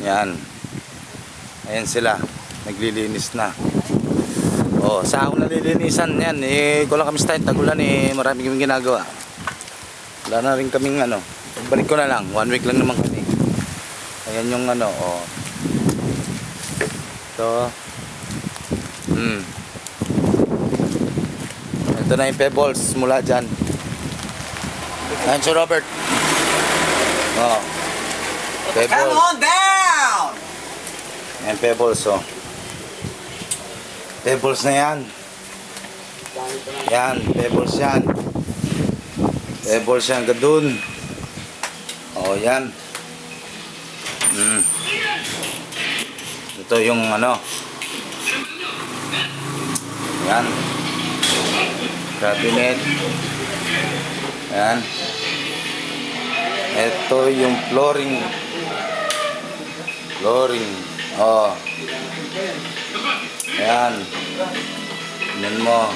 Yan. Ayan sila. Naglilinis na. Oh, sa akong nalilinisan yan. Kulang kami sa tagulan marami kaming ginagawa. Wala na rin kaming balik ko na lang. 1 week lang naman kami. Ayan yung oh. Ito. Ito na yung pebbles mula dyan. Ayan si Robert. Oh. Pebbles. Come on down! Ayan pebbles oh. Pebbles na yan. Yan, pebbles yan. Pebbles yan gadun. Oh, yan. Ito yung yan. Cabinet. Yan. Ito yung flooring. Flooring. Oh. Yan. Tingnan mo.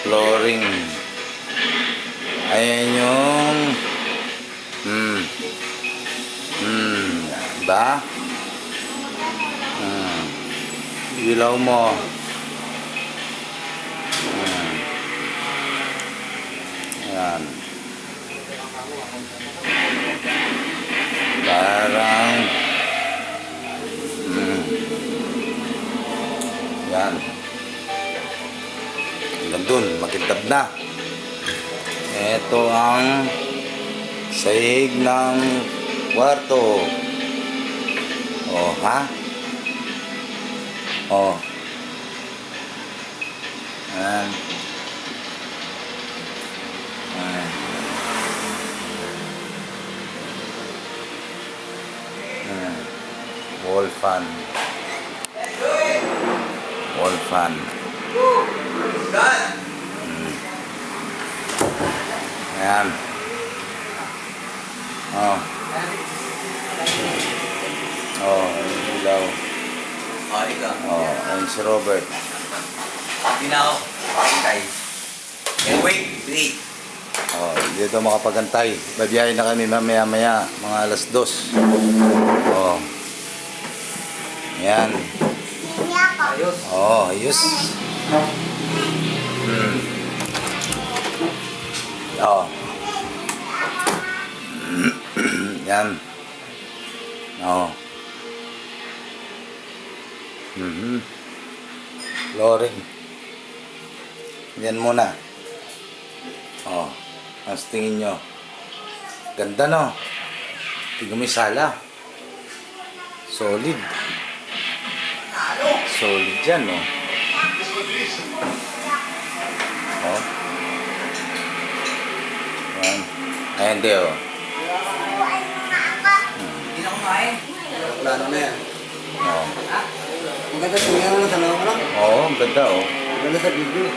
Flooring. Ayan yung ba? Ilaw mo. Ayan. Parang yan. Hanggang dun, makintab na. Ito ang sahig ng kwarto. Oh, ha? Oh. Ayan. Wall fan. Wall fan. Ayan. Oh. Oh, ilaw. Oh, ikaw. Oh, ayun si Robert. Hindi na ako. Pakintay. Wait. Oh, hindi daw makapagantay. Babiyahin na kami mamaya-maya, mga alas 2. Oh. Yan. Ayos. Oh, ayos. Oh. Yan. Oh. Flooring. Yan muna. Oh. Ang tingin nyo. Ganda no? Tingnan mo yung sala. Solid. Solid dyan no? Oh. Yan. Ayan di oh. Hindi na kumain. Plano na yan. Oh. Ang ganda tingnan mo sa loob mo lang. Oo, ang ganda oh. Ang ganda sa video.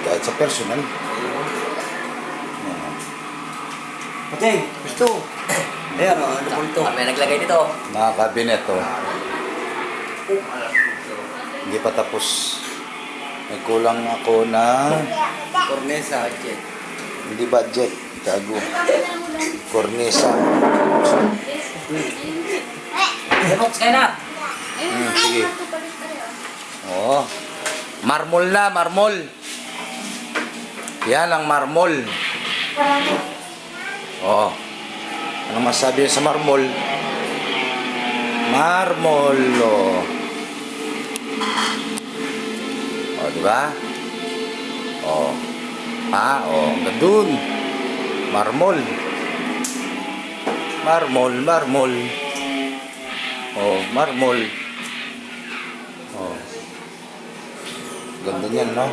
Kahit sa personal. Pateng, gusto. Ayan o, ano po ito? Kami naglagay dito. Mga cabinet oh. Hindi pa tapos. May kulang ako ng Cornesa. hindi budget. Tago. Cornesa. Demox kayo na. Sige. Oh. Marmol na, marmol. Yan ang marmol. Oo. Ano masabi sa marmol? Marmol. Oh. Oh, di ba? Oh. Ha, oh, gandun. Marmol. Marmol. Oh, marmol. Oh. Ganda niyan, no?